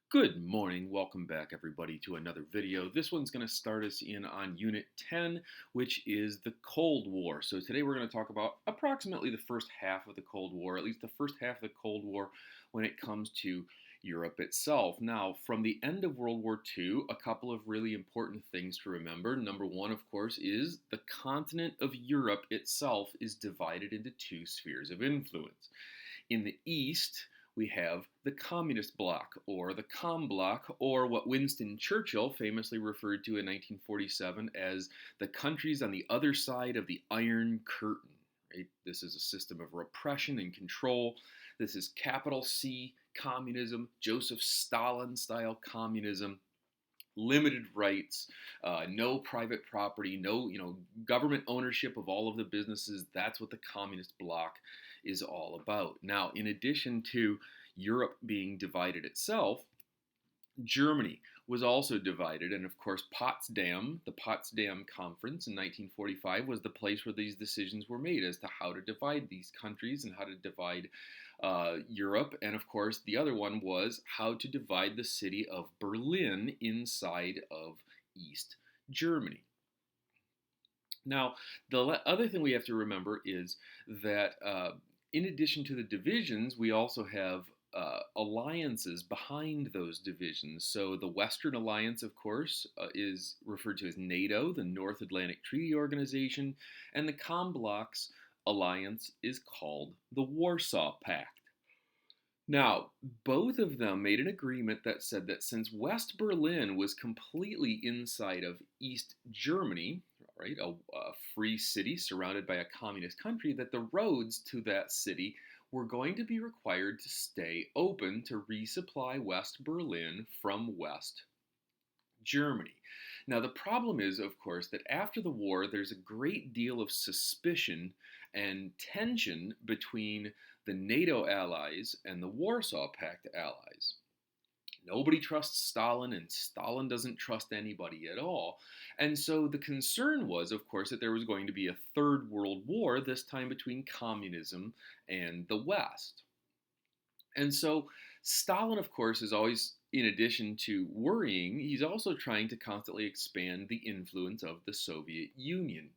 Good morning. Welcome back, everybody, to another video. This one's going to start us in on Unit 10, which is the Cold War. So today we're going to talk about approximately the first half of the Cold War, at least the first half of the Cold War when it comes to Europe itself. Now, from the end of World War II, a couple of really important things to remember. Number one, of course, is the continent of Europe itself is divided into two spheres of influence. In the East, we have the Communist Bloc, or the Com Bloc, or what Winston Churchill famously referred to in 1947 as the countries on the other side of the Iron Curtain. Right? This is a system of repression and control. This is capital C communism, Joseph Stalin style communism. Limited rights, no private property, no government ownership of all of the businesses. That's what the Communist Bloc is all about. Now, in addition to Europe being divided itself, Germany was also divided, and of course, the Potsdam Conference in 1945 was the place where these decisions were made as to how to divide these countries and how to divide Europe. And of course, the other one was how to divide the city of Berlin inside of East Germany. Now, the other thing we have to remember is that in addition to the divisions, we also have alliances behind those divisions. So the Western Alliance, of course, is referred to as NATO, the North Atlantic Treaty Organization, and the Combloc's alliance is called the Warsaw Pact. Now, both of them made an agreement that said that since West Berlin was completely inside of East Germany, right, a free city surrounded by a communist country, that the roads to that city were going to be required to stay open to resupply West Berlin from West Germany. Now, the problem is, of course, that after the war, there's a great deal of suspicion and tension between the NATO allies and the Warsaw Pact allies. Nobody trusts Stalin, and Stalin doesn't trust anybody at all. And so the concern was, of course, that there was going to be a third world war, this time between communism and the West. And so Stalin, of course, is always, in addition to worrying, he's also trying to constantly expand the influence of the Soviet Union.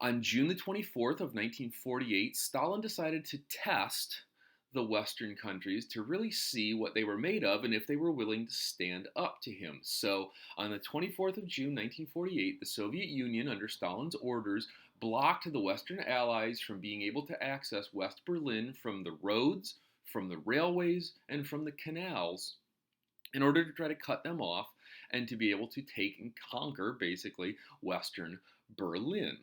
On June the 24th of 1948, Stalin decided to test the Western countries to really see what they were made of and if they were willing to stand up to him. So on the 24th of June 1948, the Soviet Union, under Stalin's orders, blocked the Western Allies from being able to access West Berlin from the roads, from the railways, and from the canals in order to try to cut them off and to be able to take and conquer, basically, Western Berlin.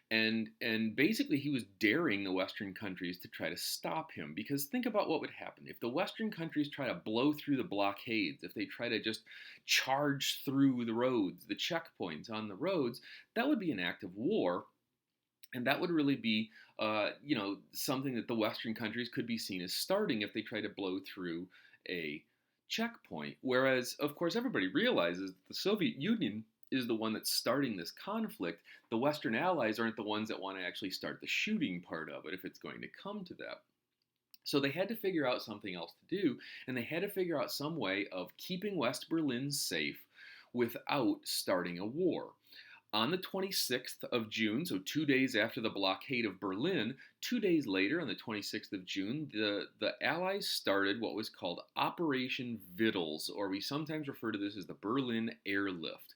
And basically he was daring the Western countries to try to stop him, because think about what would happen if the Western countries try to blow through the blockades, if they try to just charge through the roads, the checkpoints on the roads. That would be an act of war, and that would really be something that the Western countries could be seen as starting if they try to blow through a checkpoint. Whereas, of course, everybody realizes that the Soviet Union is the one that's starting this conflict. The Western Allies aren't the ones that want to actually start the shooting part of it if it's going to come to that. So they had to figure out something else to do, and they had to figure out some way of keeping West Berlin safe without starting a war. On the 26th of June, so 2 days after the blockade of Berlin, 2 days later, on the 26th of June, the Allies started what was called Operation Vittles, or we sometimes refer to this as the Berlin Airlift.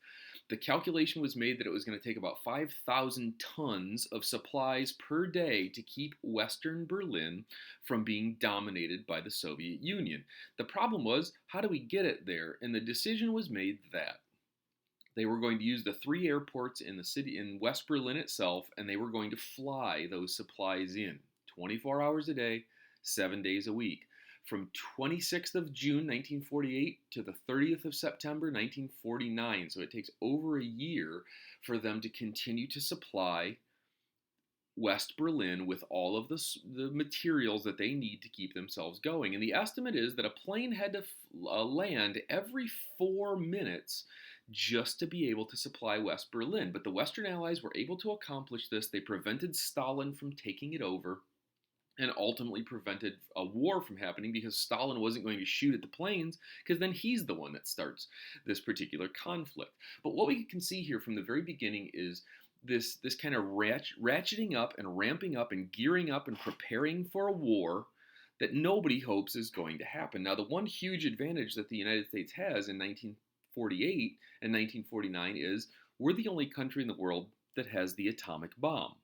The calculation was made that it was going to take about 5,000 tons of supplies per day to keep Western Berlin from being dominated by the Soviet Union. The problem was, how do we get it there? And the decision was made that they were going to use the 3 airports in the city in West Berlin itself, and they were going to fly those supplies in 24 hours a day, 7 days a week. From 26th of June 1948 to the 30th of September 1949. So it takes over a year for them to continue to supply West Berlin with all of the materials that they need to keep themselves going. And the estimate is that a plane had to land every 4 minutes just to be able to supply West Berlin. But the Western Allies were able to accomplish this. They prevented Stalin from taking it over. and ultimately prevented a war from happening because Stalin wasn't going to shoot at the planes because then he's the one that starts this particular conflict. But what we can see here from the very beginning is this kind of ratcheting up and ramping up and gearing up and preparing for a war that nobody hopes is going to happen. Now, the one huge advantage that the United States has in 1948 and 1949 is we're the only country in the world that has the atomic bomb.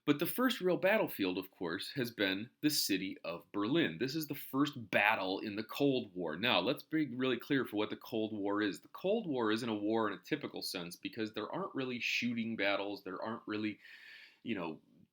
But the first real battlefield, of course, has been the city of Berlin. This is the first battle in the Cold War. Now, let's be really clear for what the Cold War is. The Cold War isn't a war in a typical sense because there aren't really shooting battles, there aren't really,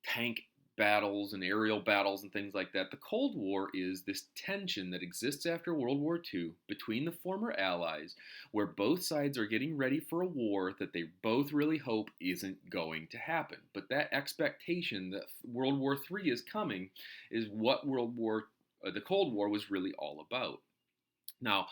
tank battles and aerial battles and things like that. The Cold War is this tension that exists after World War II between the former Allies, where both sides are getting ready for a war that they both really hope isn't going to happen. But that expectation that World War III is coming is what the Cold War was really all about. Now,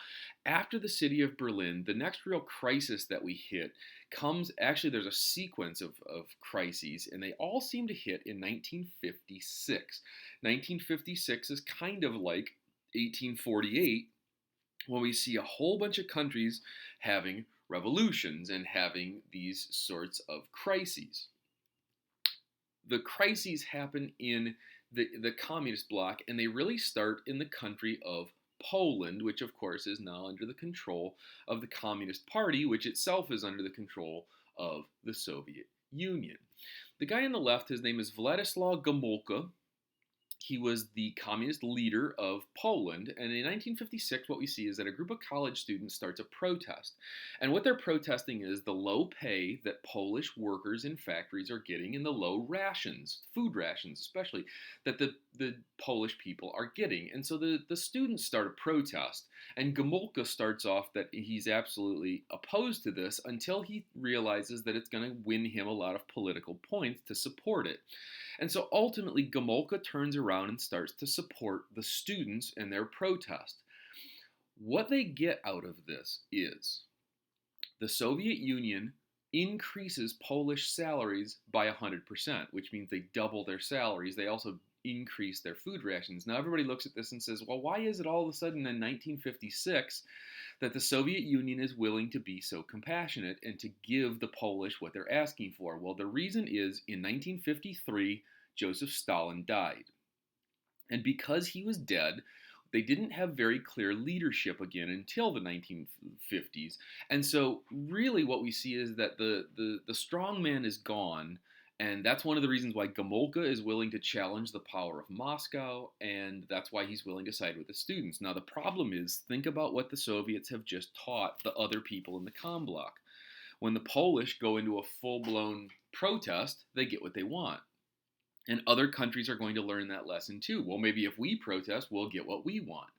after the city of Berlin, the next real crisis that we hit comes, actually, there's a sequence of crises, and they all seem to hit in 1956. 1956 is kind of like 1848, when we see a whole bunch of countries having revolutions and having these sorts of crises. The crises happen in the communist bloc, and they really start in the country of Poland, which of course is now under the control of the Communist Party, which itself is under the control of the Soviet Union. The guy on the left, his name is Władysław Gomulka. He was the communist leader of Poland, and in 1956 what we see is that a group of college students starts a protest. And what they're protesting is the low pay that Polish workers in factories are getting and the low rations, food rations especially, that the Polish people are getting. And so the students start a protest, and Gomulka starts off that he's absolutely opposed to this until he realizes that it's going to win him a lot of political points to support it. And so ultimately, Gomulka turns around and starts to support the students in their protest. What they get out of this is the Soviet Union increases Polish salaries by 100%, which means they double their salaries. They also increase their food rations. Now, everybody looks at this and says, well, why is it all of a sudden in 1956 that the Soviet Union is willing to be so compassionate and to give the Polish what they're asking for? Well, the reason is in 1953, Joseph Stalin died. And because he was dead, they didn't have very clear leadership again until the 1950s. And so really what we see is that the strong man is gone. And that's one of the reasons why Gomulka is willing to challenge the power of Moscow, and that's why he's willing to side with the students. Now, the problem is, think about what the Soviets have just taught the other people in the comm bloc. When the Polish go into a full-blown protest, they get what they want. And other countries are going to learn that lesson too. Well, maybe if we protest, we'll get what we want.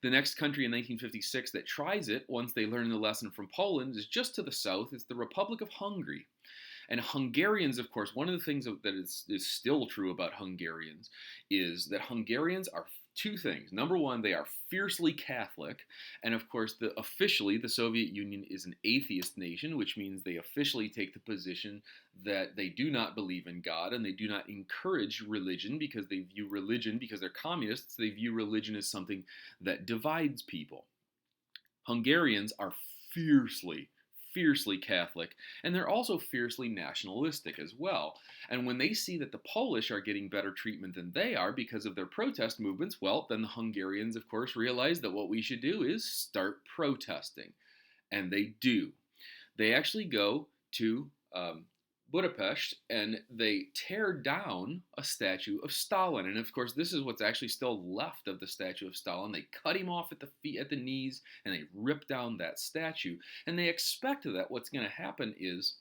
The next country in 1956 that tries it, once they learn the lesson from Poland, is just to the south. It's the Republic of Hungary. And Hungarians, of course, one of the things that is still true about Hungarians is that Hungarians are two things. Number one, they are fiercely Catholic. And of course, officially, the Soviet Union is an atheist nation, which means they officially take the position that they do not believe in God and they do not encourage religion because they view religion, because they're communists, they view religion as something that divides people. Hungarians are fiercely Catholic, and they're also fiercely nationalistic as well. And when they see that the Polish are getting better treatment than they are because of their protest movements, well, then the Hungarians, of course, realize that what we should do is start protesting. And they do. They actually go to Budapest, and they tear down a statue of Stalin. And of course, this is what's actually still left of the statue of Stalin. They cut him off at the feet, at the knees, and they rip down that statue. And they expect that what's going to happen is,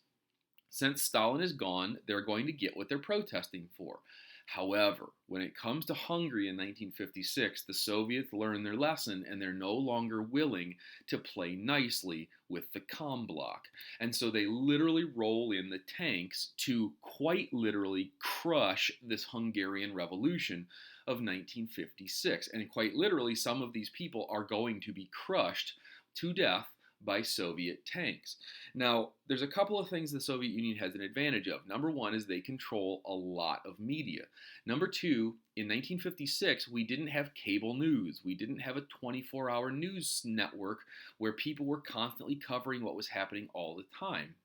since Stalin is gone, they're going to get what they're protesting for. However, when it comes to Hungary in 1956, the Soviets learn their lesson and they're no longer willing to play nicely with the comm bloc. And so they literally roll in the tanks to quite literally crush this Hungarian revolution of 1956. And quite literally, some of these people are going to be crushed to death by Soviet tanks. Now, there's a couple of things the Soviet Union has an advantage of. Number one is they control a lot of media. Number two, in 1956, we didn't have cable news. We didn't have a 24-hour news network where people were constantly covering what was happening all the time.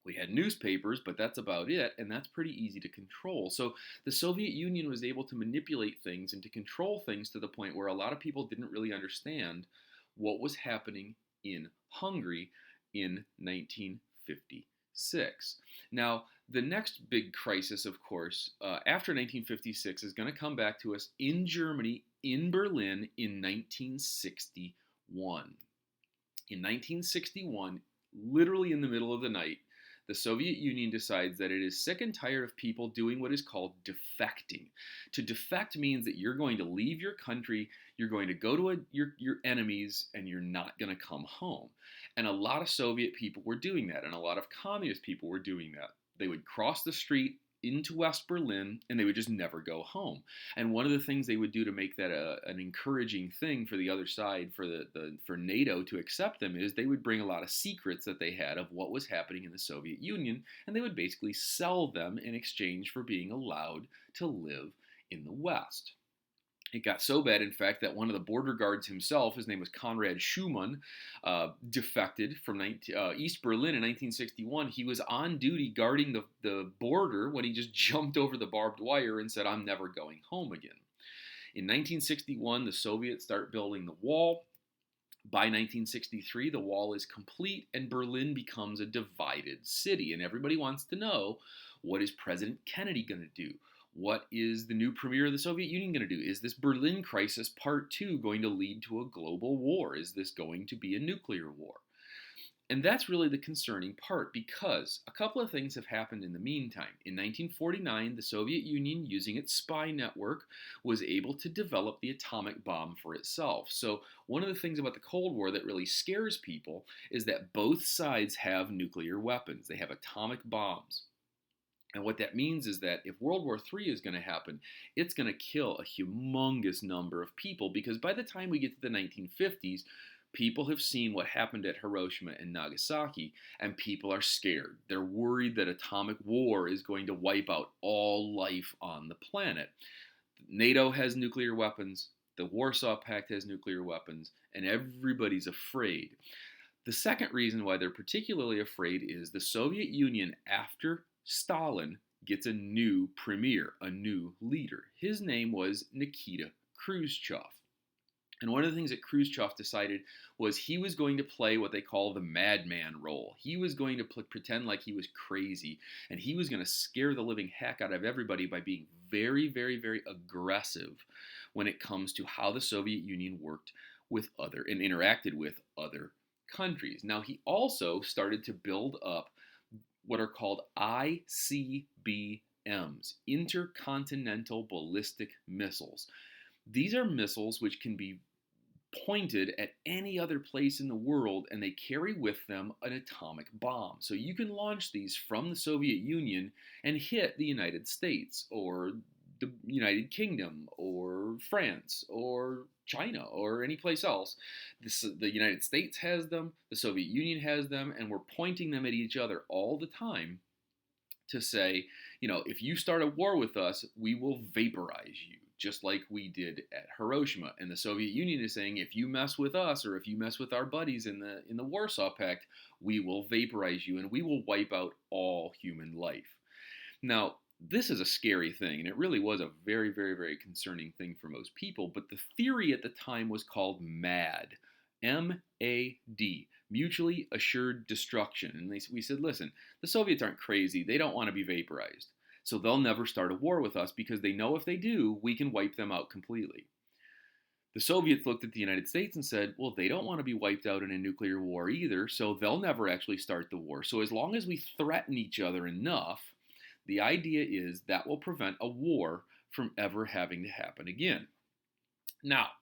We had newspapers, but that's about it, and that's pretty easy to control. So the Soviet Union was able to manipulate things and to control things to the point where a lot of people didn't really understand what was happening in Hungary in 1956. Now, the next big crisis, of course, after 1956 is going to come back to us in Germany, in Berlin, in 1961. In 1961, literally in the middle of the night, the Soviet Union decides that it is sick and tired of people doing what is called defecting. To defect means that you're going to leave your country, you're going to go to your enemies, and you're not going to come home. And a lot of Soviet people were doing that, and a lot of communist people were doing that. They would cross the street into West Berlin, and they would just never go home. And one of the things they would do to make that an encouraging thing for the other side, for NATO to accept them, is they would bring a lot of secrets that they had of what was happening in the Soviet Union, and they would basically sell them in exchange for being allowed to live in the West. It got so bad, in fact, that one of the border guards himself, his name was Konrad Schumann, defected from East Berlin in 1961. He was on duty guarding the border when he just jumped over the barbed wire and said, "I'm never going home again." In 1961, the Soviets start building the wall. By 1963, the wall is complete and Berlin becomes a divided city. And everybody wants to know, what is President Kennedy going to do? What is the new premier of the Soviet Union going to do? Is this Berlin crisis part 2 going to lead to a global war? Is this going to be a nuclear war? And that's really the concerning part, because a couple of things have happened in the meantime. In 1949, the Soviet Union, using its spy network, was able to develop the atomic bomb for itself. So one of the things about the Cold War that really scares people is that both sides have nuclear weapons. They have atomic bombs. And what that means is that if World War III is going to happen, it's going to kill a humongous number of people, because by the time we get to the 1950s, people have seen what happened at Hiroshima and Nagasaki, and people are scared. They're worried that atomic war is going to wipe out all life on the planet. NATO has nuclear weapons, the Warsaw Pact has nuclear weapons, and everybody's afraid. The second reason why they're particularly afraid is the Soviet Union, after Stalin, gets a new premier, a new leader. His name was Nikita Khrushchev. And one of the things that Khrushchev decided was he was going to play what they call the madman role. He was going to pretend like he was crazy, and he was going to scare the living heck out of everybody by being very, very, very aggressive when it comes to how the Soviet Union worked with other and interacted with other countries. Now, he also started to build up what are called ICBMs, intercontinental ballistic missiles. These are missiles which can be pointed at any other place in the world, and they carry with them an atomic bomb. So you can launch these from the Soviet Union and hit the United States, or the United Kingdom, or France, or China, or any place else. The United States has them, the Soviet Union has them, and we're pointing them at each other all the time to say, if you start a war with us, we will vaporize you, just like we did at Hiroshima. And the Soviet Union is saying, if you mess with us, or if you mess with our buddies in the Warsaw Pact, we will vaporize you, and we will wipe out all human life. Now, this is a scary thing, and it really was a very, very, very concerning thing for most people. But the theory at the time was called MAD, M-A-D, Mutually Assured Destruction. And we said, listen, the Soviets aren't crazy. They don't want to be vaporized. So they'll never start a war with us, because they know if they do, we can wipe them out completely. The Soviets looked at the United States and said, well, they don't want to be wiped out in a nuclear war either, so they'll never actually start the war. So as long as we threaten each other enough, the idea is that will prevent a war from ever having to happen again. Now,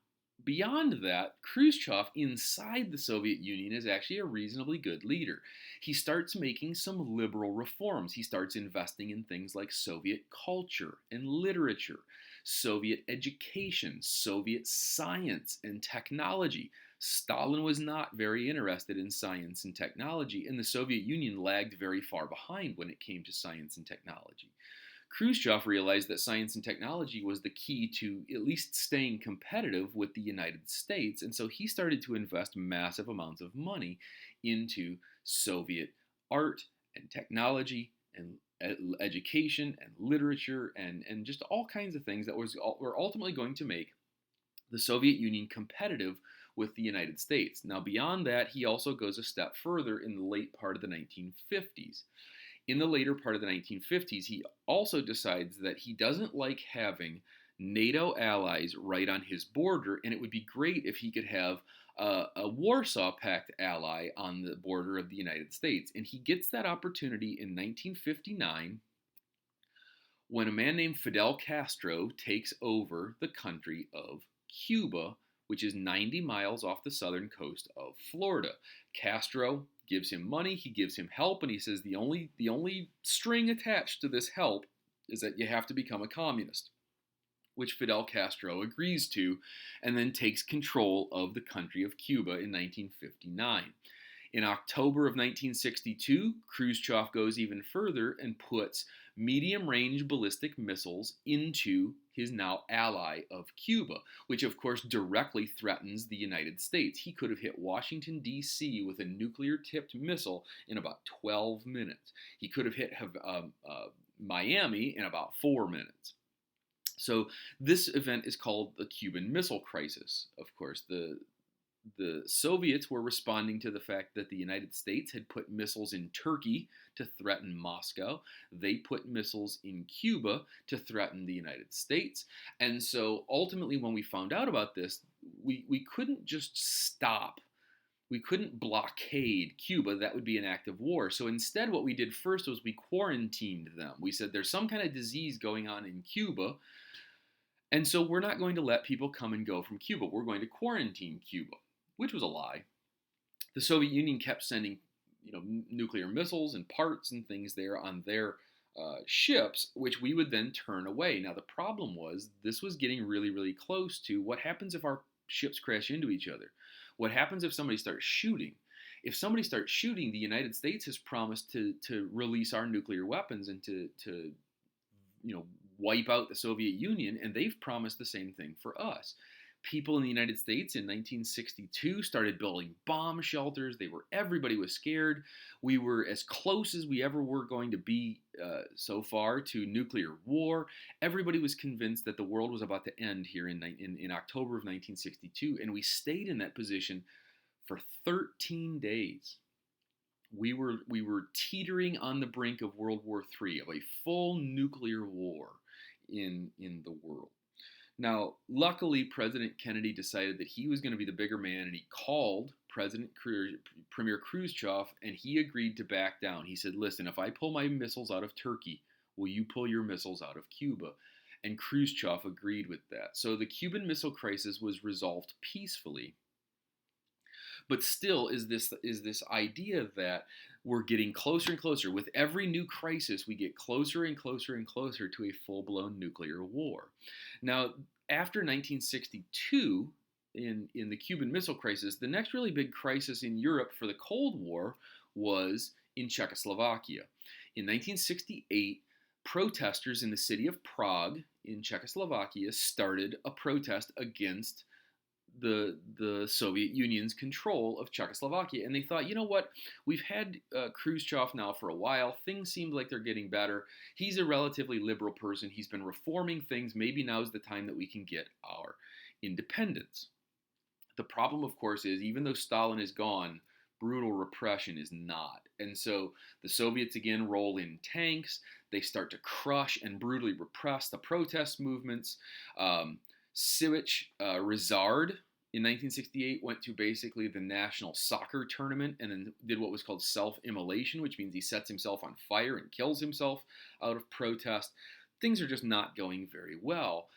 beyond that, Khrushchev inside the Soviet Union is actually a reasonably good leader. He starts making some liberal reforms. He starts investing in things like Soviet culture and literature, Soviet education, Soviet science and technology. Stalin was not very interested in science and technology, and the Soviet Union lagged very far behind when it came to science and technology. Khrushchev realized that science and technology was the key to at least staying competitive with the United States, and so he started to invest massive amounts of money into Soviet art and technology and education and literature and just all kinds of things that were ultimately going to make the Soviet Union competitive with the United States. Now, beyond that, he also goes a step further in the late part of the 1950s. In the later part of the 1950s, he also decides that he doesn't like having NATO allies right on his border, and it would be great if he could have a Warsaw Pact ally on the border of the United States. And he gets that opportunity in 1959 when a man named Fidel Castro takes over the country of Cuba, which is 90 miles off the southern coast of Florida. Castro gives him money, he gives him help, and he says the only string attached to this help is that you have to become a communist, which Fidel Castro agrees to, and then takes control of the country of Cuba in 1959. In October of 1962, Khrushchev goes even further and puts medium-range ballistic missiles into his now ally of Cuba, which of course directly threatens the United States. He could have hit Washington, D.C. with a nuclear-tipped missile in about 12 minutes. He could have hit Miami in about 4 minutes. So this event is called the Cuban Missile Crisis. Of course, the Soviets were responding to the fact that the United States had put missiles in Turkey to threaten Moscow. They put missiles in Cuba to threaten the United States. And so ultimately, when we found out about this, we couldn't just stop. We couldn't blockade Cuba. That would be an act of war. So instead, what we did first was we quarantined them. We said there's some kind of disease going on in Cuba, and so we're not going to let people come and go from Cuba. We're going to quarantine Cuba, which was a lie. The Soviet Union kept sending, nuclear missiles and parts and things there on their ships, which we would then turn away. Now, the problem was this was getting really, really close to what happens if our ships crash into each other. What happens if somebody starts shooting? If somebody starts shooting, the United States has promised to release our nuclear weapons and to wipe out the Soviet Union, and they've promised the same thing for us. People in the United States in 1962 started building bomb shelters. Everybody was scared. We were as close as we ever were going to be so far to nuclear war. Everybody was convinced that the world was about to end here in October of 1962, and we stayed in that position for 13 days. We were teetering on the brink of World War III, of a full nuclear war in the world. Now, luckily, President Kennedy decided that he was going to be the bigger man, and he called Premier Khrushchev, and he agreed to back down. He said, listen, if I pull my missiles out of Turkey, will you pull your missiles out of Cuba? And Khrushchev agreed with that. So the Cuban Missile Crisis was resolved peacefully. But still is this idea that we're getting closer and closer. With every new crisis, we get closer and closer and closer to a full-blown nuclear war. Now, after 1962, in the Cuban Missile Crisis, the next really big crisis in Europe for the Cold War was in Czechoslovakia. In 1968, protesters in the city of Prague in Czechoslovakia started a protest against the Soviet Union's control of Czechoslovakia. And they thought, you know what, we've had Khrushchev now for a while. Things seem like they're getting better. He's a relatively liberal person. He's been reforming things. Maybe now's the time that we can get our independence. The problem, of course, is even though Stalin is gone, brutal repression is not. And so the Soviets again roll in tanks. They start to crush and brutally repress the protest movements. Siwich Rizard in 1968 went to basically the national soccer tournament and then did what was called self-immolation, which means he sets himself on fire and kills himself out of protest. Things are just not going very well.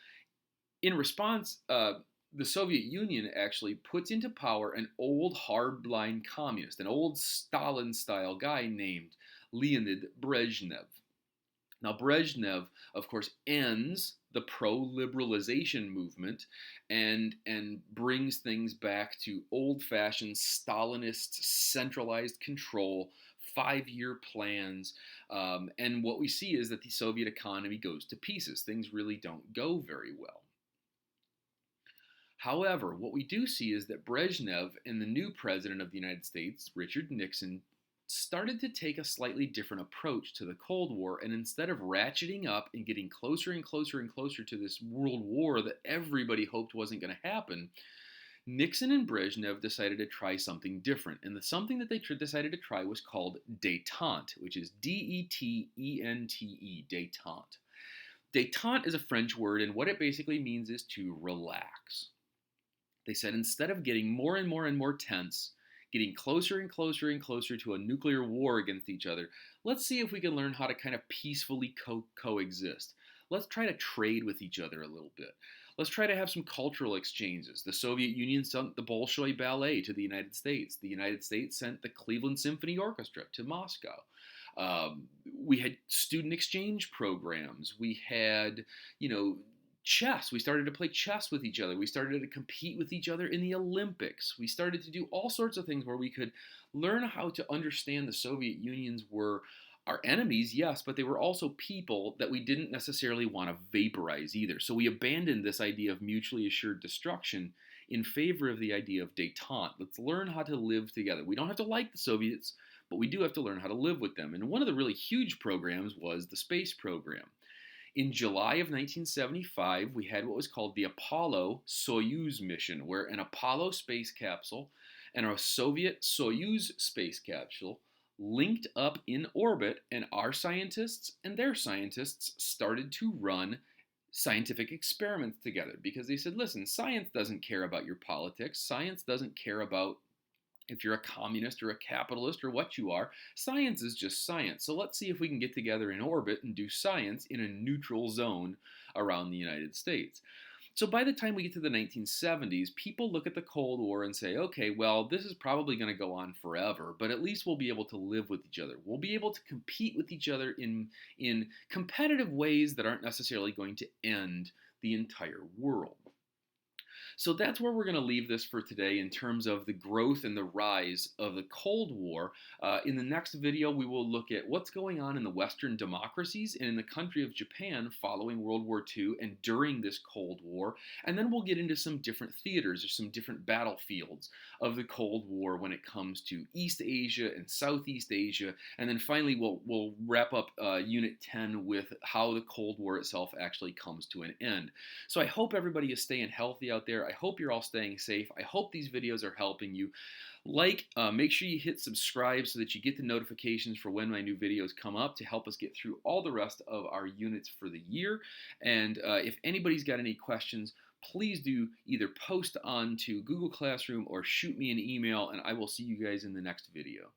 In response, the Soviet Union actually puts into power an old hardline communist, an old Stalin-style guy named Leonid Brezhnev. Now, Brezhnev, of course, ends the pro-liberalization movement and brings things back to old-fashioned Stalinist centralized control, 5-year plans, and what we see is that the Soviet economy goes to pieces. Things really don't go very well. However, what we do see is that Brezhnev and the new president of the United States, Richard Nixon, started to take a slightly different approach to the Cold War. And instead of ratcheting up and getting closer and closer and closer to this world war that everybody hoped wasn't going to happen, Nixon and Brezhnev decided to try something different. And the something that they decided to try was called détente, which is Detente, détente. Détente is a French word, and what it basically means is to relax. They said instead of getting more and more and more tense, getting closer and closer and closer to a nuclear war against each other, let's see if we can learn how to kind of peacefully coexist. Let's try to trade with each other a little bit. Let's try to have some cultural exchanges. The Soviet Union sent the Bolshoi Ballet to the United States. The United States sent the Cleveland Symphony Orchestra to Moscow. We had student exchange programs. We had, chess. We started to play chess with each other. We started to compete with each other in the Olympics. We started to do all sorts of things where we could learn how to understand the Soviet Unions were our enemies, yes, but they were also people that we didn't necessarily want to vaporize either. So we abandoned this idea of mutually assured destruction in favor of the idea of détente. Let's learn how to live together. We don't have to like the Soviets, but we do have to learn how to live with them. And one of the really huge programs was the space program. In July of 1975, we had what was called the Apollo-Soyuz mission, where an Apollo space capsule and a Soviet Soyuz space capsule linked up in orbit, and our scientists and their scientists started to run scientific experiments together because they said, listen, science doesn't care about your politics. Science doesn't care about if you're a communist or a capitalist or what you are. Science is just science. So let's see if we can get together in orbit and do science in a neutral zone around the United States. So by the time we get to the 1970s, people look at the Cold War and say, okay, well, this is probably going to go on forever, but at least we'll be able to live with each other. We'll be able to compete with each other in competitive ways that aren't necessarily going to end the entire world. So that's where we're going to leave this for today in terms of the growth and the rise of the Cold War. In the next video, we will look at what's going on in the Western democracies and in the country of Japan following World War II and during this Cold War. And then we'll get into some different theaters or some different battlefields of the Cold War when it comes to East Asia and Southeast Asia. And then finally, we'll wrap up Unit 10 with how the Cold War itself actually comes to an end. So I hope everybody is staying healthy out there. I hope you're all staying safe. I hope these videos are helping you. Make sure you hit subscribe so that you get the notifications for when my new videos come up to help us get through all the rest of our units for the year. And if anybody's got any questions, please do either post onto Google Classroom or shoot me an email, and I will see you guys in the next video.